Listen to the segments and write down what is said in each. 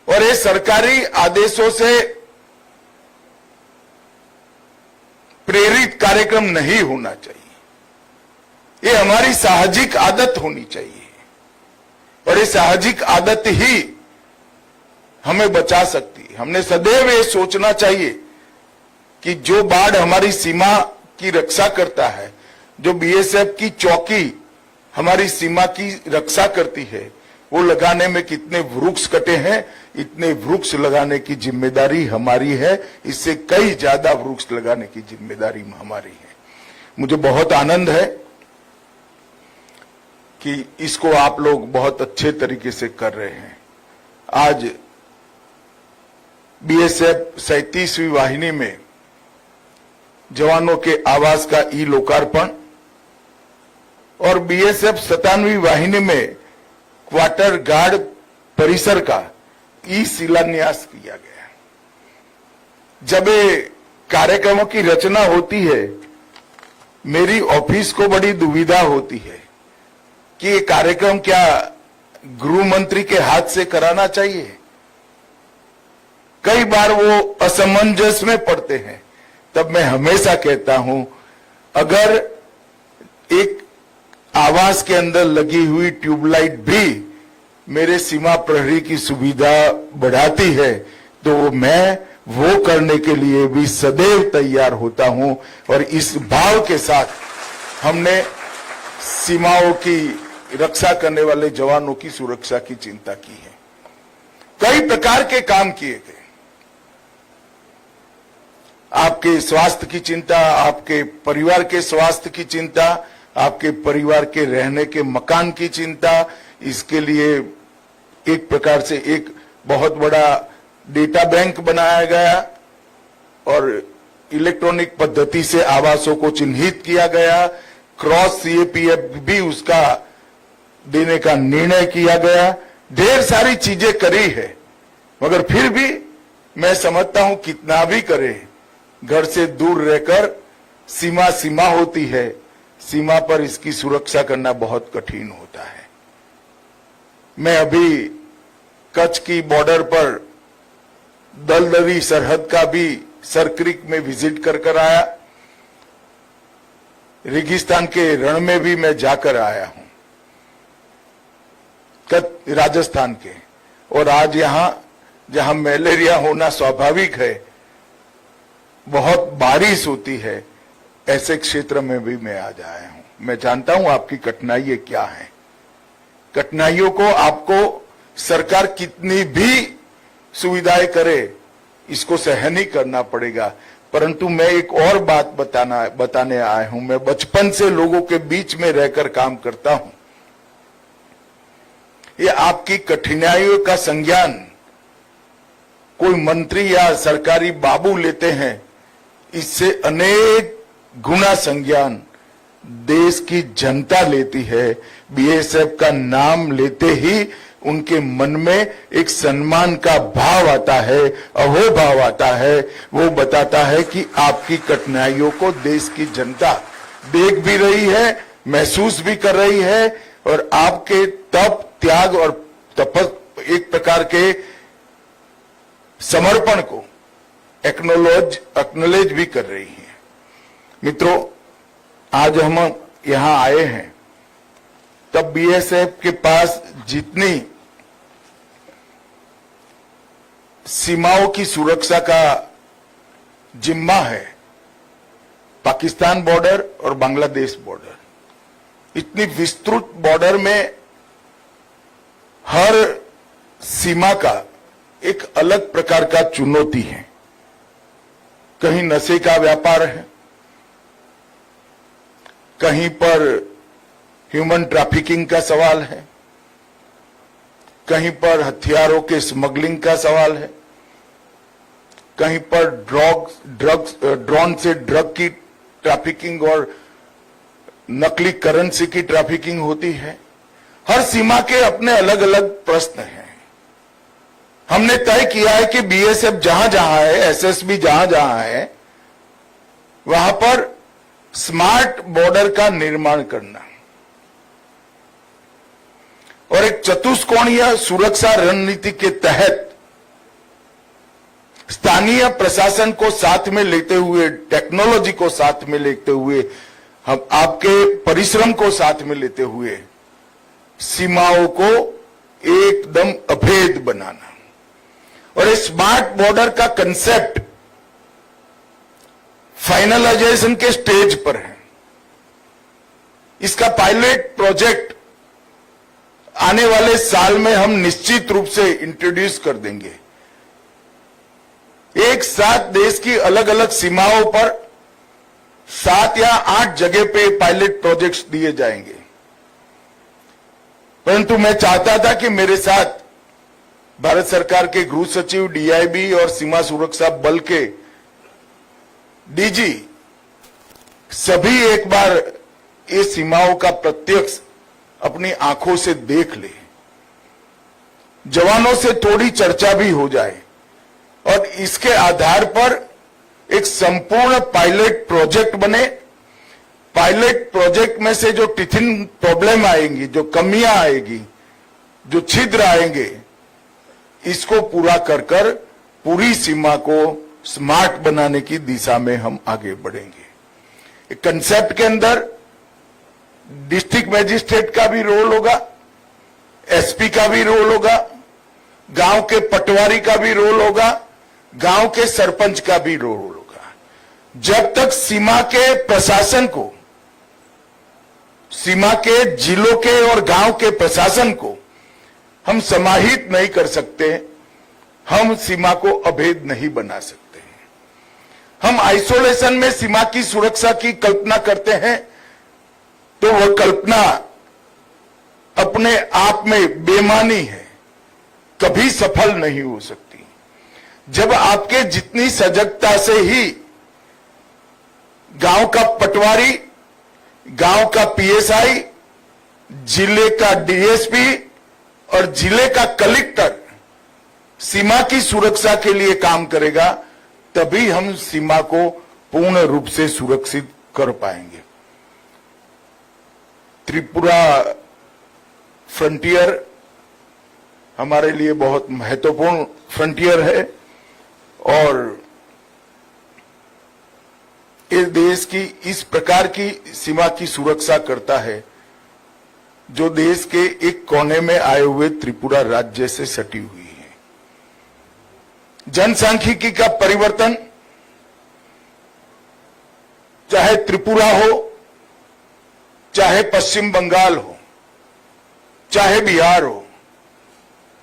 और ये सरकारी आदेशों से प्रेरित कार्यक्रम नहीं होना चाहिए। ये हमारी साहजिक आदत होनी चाहिए और ये साहजिक आदत ही हमें बचा सकती है। हमने सदैव ये सोचना चाहिए कि जो बाढ़ हमारी सीमा की रक्षा करता है, जो बीएसएफ की चौकी हमारी सीमा की रक्षा करती है, वो लगाने में कितने वृक्ष कटे हैं, इतने वृक्ष लगाने की जिम्मेदारी हमारी है। इससे कई ज्यादा वृक्ष लगाने की जिम्मेदारी हमारी है। मुझे बहुत आनंद है कि इसको आप लोग बहुत अच्छे तरीके से कर रहे हैं। आज बीएसएफ 37वीं वाहिनी में जवानों के आवास का ई लोकार्पण और बीएसएफ 57वीं वाहिनी में क्वार्टर गार्ड परिसर का ई शिलान्यास किया गया। जब ये कार्यक्रमों की रचना होती है, मेरी ऑफिस को बड़ी दुविधा होती है कि ये कार्यक्रम क्या गृह मंत्री के हाथ से कराना चाहिए। कई बार वो असमंजस में पड़ते हैं। तब मैं हमेशा कहता हूं, अगर एक आवास के अंदर लगी हुई ट्यूबलाइट भी मेरे सीमा प्रहरी की सुविधा बढ़ाती है, तो मैं वो करने के लिए भी सदैव तैयार होता हूं। और इस भाव के साथ हमने सीमाओं की रक्षा करने वाले जवानों की सुरक्षा की चिंता की है। कई प्रकार के काम किए गए। आपके स्वास्थ्य की चिंता, आपके परिवार के स्वास्थ्य की चिंता, आपके परिवार के रहने के मकान की चिंता, इसके लिए एक प्रकार से एक बहुत बड़ा डेटा बैंक बनाया गया और इलेक्ट्रॉनिक पद्धति से आवासों को चिन्हित किया गया। क्रॉस सीएपीएफ भी उसका देने का निर्णय किया गया। ढेर सारी चीजें करी है, मगर फिर भी मैं समझता हूं कितना भी करे, घर से दूर रहकर सीमा सीमा होती है। सीमा पर इसकी सुरक्षा करना बहुत कठिन होता है। मैं अभी कच्छ की बॉर्डर पर दलदली सरहद का भी सरक्रिक में विजिट कर आया। रेगिस्तान के रण में भी मैं जाकर आया हूं, राजस्थान के। और आज यहां जहां मलेरिया होना स्वाभाविक है, बहुत बारिश होती है, ऐसे क्षेत्र में भी मैं आज आया हूं। मैं जानता हूं आपकी कठिनाइयां क्या हैं। कठिनाइयों को आपको सरकार कितनी भी सुविधाएं करे, इसको सहन ही करना पड़ेगा। परंतु मैं एक और बात बताने आया हूं। मैं बचपन से लोगों के बीच में रहकर काम करता हूं। ये आपकी कठिनाइयों का संज्ञान कोई मंत्री या सरकारी बाबू लेते हैं, इससे अनेक गुना संज्ञान देश की जनता लेती है। बीएसएफ का नाम लेते ही उनके मन में एक सम्मान का भाव आता है, अहोभाव आता है। वो बताता है कि आपकी कठिनाइयों को देश की जनता देख भी रही है, महसूस भी कर रही है और आपके तप, त्याग और एक प्रकार के समर्पण को एक्नॉलेज भी कर रही है। मित्रों, आज हम यहां आए हैं तब बीएसएफ के पास जितनी सीमाओं की सुरक्षा का जिम्मा है, पाकिस्तान बॉर्डर और बांग्लादेश बॉर्डर, इतनी विस्तृत बॉर्डर में हर सीमा का एक अलग प्रकार का चुनौती है। कहीं नशे का व्यापार है, कहीं पर ह्यूमन ट्रैफिकिंग का सवाल है, कहीं पर हथियारों के स्मगलिंग का सवाल है, कहीं पर ड्रोन से ड्रग की ट्रैफिकिंग और नकली करेंसी की ट्रैफिकिंग होती है। हर सीमा के अपने अलग अलग प्रश्न हैं। हमने तय किया है कि बीएसएफ जहां जहां है, एसएसबी जहां जहां है, वहां पर स्मार्ट बॉर्डर का निर्माण करना और एक चतुष्कोणीय सुरक्षा रणनीति के तहत स्थानीय प्रशासन को साथ में लेते हुए, टेक्नोलॉजी को साथ में लेते हुए, हम आपके परिश्रम को साथ में लेते हुए सीमाओं को एकदम अभेद बनाना। और इस स्मार्ट बॉर्डर का कंसेप्ट फाइनलाइजेशन के स्टेज पर है। इसका पायलट प्रोजेक्ट आने वाले साल में हम निश्चित रूप से इंट्रोड्यूस कर देंगे। एक साथ देश की अलग अलग सीमाओं पर 7 या 8 जगह पे पायलट प्रोजेक्ट्स दिए जाएंगे। परंतु मैं चाहता था कि मेरे साथ भारत सरकार के गृह सचिव, डीआईबी और सीमा सुरक्षा बल के डीजी सभी एक बार ये सीमाओं का प्रत्यक्ष अपनी आंखों से देख ले, जवानों से थोड़ी चर्चा भी हो जाए और इसके आधार पर एक संपूर्ण पायलट प्रोजेक्ट बने। पायलट प्रोजेक्ट में से जो टिथिन प्रॉब्लम आएंगी, जो कमियां आएगी, जो छिद्र आएंगे, इसको पूरा कर कर पूरी सीमा को स्मार्ट बनाने की दिशा में हम आगे बढ़ेंगे। कंसेप्ट के अंदर डिस्ट्रिक्ट मैजिस्ट्रेट का भी रोल होगा, एसपी का भी रोल होगा, गांव के पटवारी का भी रोल होगा, गांव के सरपंच का भी रोल होगा। जब तक सीमा के प्रशासन को, सीमा के जिलों के और गांव के प्रशासन को हम समाहित नहीं कर सकते, हम सीमा को अभेद नहीं बना सकते। हम आइसोलेशन में सीमा की सुरक्षा की कल्पना करते हैं तो वह कल्पना अपने आप में बेमानी है, कभी सफल नहीं हो सकती। जब आपके जितनी सजगता से ही गांव का पटवारी, गांव का पीएसआई, जिले का डीएसपी और जिले का कलेक्टर सीमा की सुरक्षा के लिए काम करेगा, तभी हम सीमा को पूर्ण रूप से सुरक्षित कर पाएंगे। त्रिपुरा फ्रंटियर हमारे लिए बहुत महत्वपूर्ण फ्रंटियर है और इस देश की इस प्रकार की सीमा की सुरक्षा करता है जो देश के एक कोने में आए हुए त्रिपुरा राज्य से सटी हुई है। जनसांख्यिकी का परिवर्तन, चाहे त्रिपुरा हो, चाहे पश्चिम बंगाल हो, चाहे बिहार हो,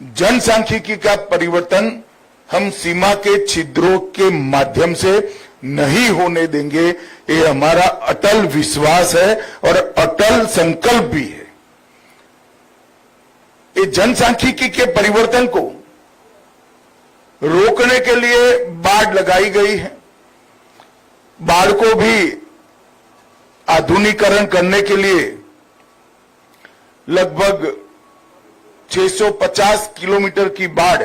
जनसांख्यिकी का परिवर्तन हम सीमा के छिद्रों के माध्यम से नहीं होने देंगे। ये हमारा अटल विश्वास है और अटल संकल्प भी है। ये जनसांख्यिकी के परिवर्तन को रोकने के लिए बाड़ लगाई गई है। बाड़ को भी आधुनिकीकरण करने के लिए लगभग 650 किलोमीटर की बाड़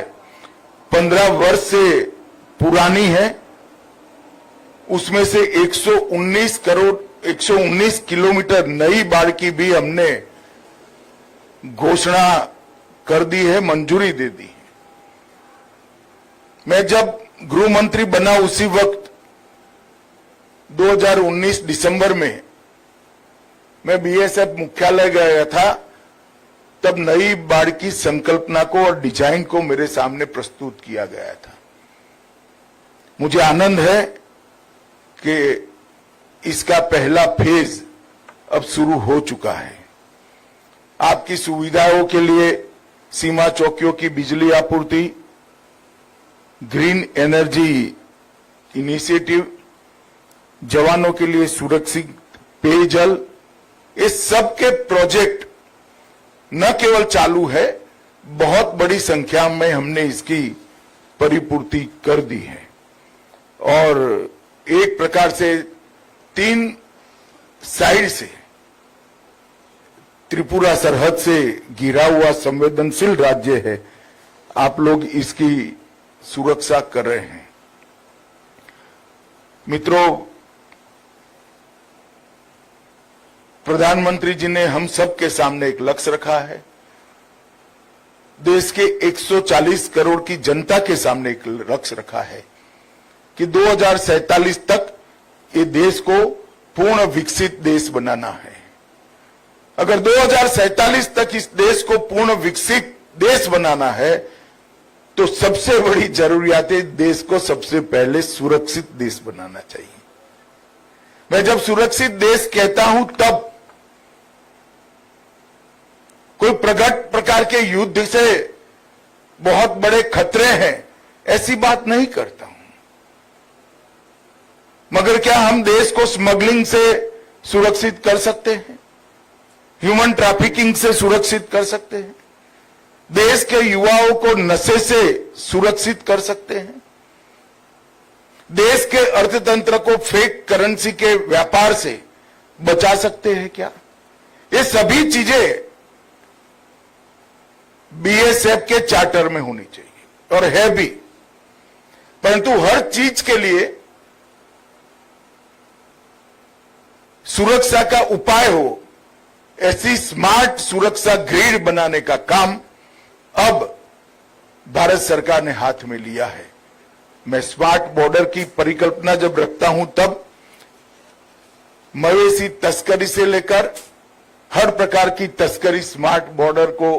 15 वर्ष से पुरानी है। उसमें से 119 किलोमीटर नई बाड़ की भी हमने घोषणा कर दी है, मंजूरी दे दी है। मैं जब गृह मंत्री बना उसी वक्त 2019 दिसंबर में मैं बीएसएफ मुख्यालय गया था, तब नई बाड़ की संकल्पना को और डिजाइन को मेरे सामने प्रस्तुत किया गया था। मुझे आनंद है कि इसका पहला फेज अब शुरू हो चुका है। आपकी सुविधाओं के लिए सीमा चौकियों की बिजली आपूर्ति, ग्रीन एनर्जी इनिशिएटिव, जवानों के लिए सुरक्षित पेयजल, इस सब के प्रोजेक्ट न केवल चालू है, बहुत बड़ी संख्या में हमने इसकी परिपूर्ति कर दी है। और एक प्रकार से 3 साइड से त्रिपुरा सरहद से घिरा हुआ संवेदनशील राज्य है, आप लोग इसकी सुरक्षा कर रहे हैं। मित्रों, प्रधानमंत्री जी ने हम सब के सामने एक लक्ष्य रखा है। देश के 140 करोड़ की जनता के सामने एक लक्ष्य रखा है कि 2047 तक ये देश को पूर्ण विकसित देश बनाना है। अगर 2047 तक इस देश को पूर्ण विकसित देश बनाना है तो सबसे बड़ी जरूरियात है देश को सबसे पहले सुरक्षित देश बनाना चाहिए। मैं जब सुरक्षित देश कहता हूं तब कोई प्रकट प्रकार के युद्ध से बहुत बड़े खतरे हैं ऐसी बात नहीं करता हूं, मगर क्या हम देश को स्मगलिंग से सुरक्षित कर सकते हैं? ह्यूमन ट्रैफिकिंग से सुरक्षित कर सकते हैं? देश के युवाओं को नशे से सुरक्षित कर सकते हैं? देश के अर्थतंत्र को फेक करेंसी के व्यापार से बचा सकते हैं क्या? ये सभी चीजें बीएसएफ के चार्टर में होनी चाहिए और है भी, परंतु हर चीज के लिए सुरक्षा का उपाय हो, ऐसी स्मार्ट सुरक्षा ग्रिड बनाने का काम अब भारत सरकार ने हाथ में लिया है। मैं स्मार्ट बॉर्डर की परिकल्पना जब रखता हूं तब मवेशी तस्करी से लेकर हर प्रकार की तस्करी स्मार्ट बॉर्डर को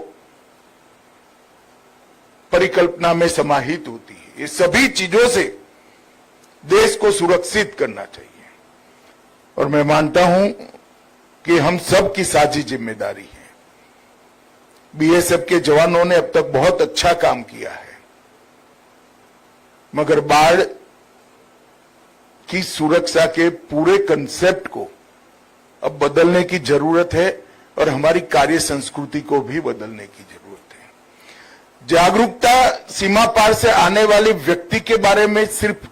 परिकल्पना में समाहित होती है। ये सभी चीजों से देश को सुरक्षित करना चाहिए और मैं मानता हूं कि हम सब की साझी जिम्मेदारी है। बीएसएफ के जवानों ने अब तक बहुत अच्छा काम किया है, मगर बाढ़ की सुरक्षा के पूरे कंसेप्ट को अब बदलने की जरूरत है और हमारी कार्य संस्कृति को भी बदलने की जरूरत है। जागरूकता सीमा पार से आने वाले व्यक्ति के बारे में सिर्फ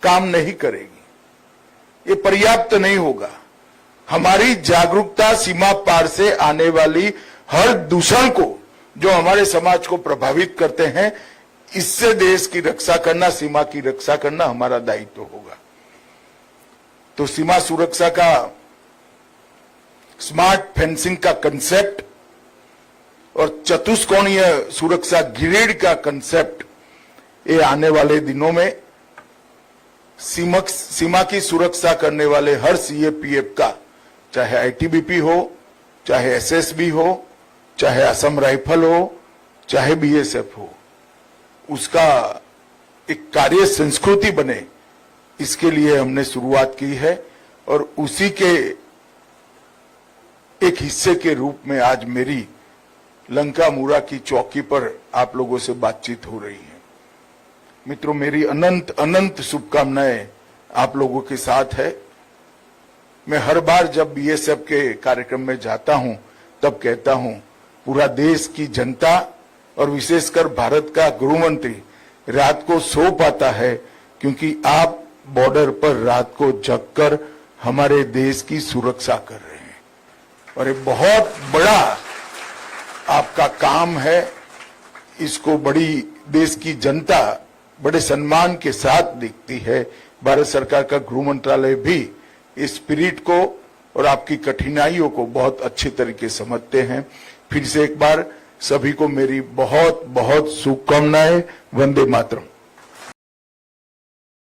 काम नहीं करेगी, ये पर्याप्त नहीं होगा। हमारी जागरूकता सीमा पार से आने वाली हर दूषण को जो हमारे समाज को प्रभावित करते हैं, इससे देश की रक्षा करना, सीमा की रक्षा करना हमारा दायित्व होगा। तो सीमा सुरक्षा का स्मार्ट फेंसिंग का कंसेप्ट और चतुष्कोणीय सुरक्षा ग्रिड का कंसेप्ट ये आने वाले दिनों में सीमा की सुरक्षा करने वाले हर सीएपीएफ का, चाहे आईटीबीपी हो, चाहे एसएसबी हो, चाहे असम राइफल हो, चाहे बीएसएफ हो, उसका एक कार्य संस्कृति बने, इसके लिए हमने शुरुआत की है और उसी के एक हिस्से के रूप में आज मेरी लंका मुरा की चौकी पर आप लोगों से बातचीत हो रही है। मित्रों, मेरी अनंत अनंत शुभकामनाएं आप लोगों के साथ है। मैं हर बार जब बीएसएफ के कार्यक्रम में जाता हूं तब कहता हूं, पूरा देश की जनता और विशेषकर भारत का गृह मंत्री रात को सो पाता है क्योंकि आप बॉर्डर पर रात को जगकर हमारे देश की सुरक्षा कर रहे हैं और ये बहुत बड़ा आपका काम है। इसको बड़ी देश की जनता बड़े सम्मान के साथ देखती है। भारत सरकार का गृह मंत्रालय भी इस स्पिरिट को और आपकी कठिनाइयों को बहुत अच्छे तरीके से समझते हैं। फिर से एक बार सभी को मेरी बहुत बहुत शुभकामनाएं। वंदे मातरम।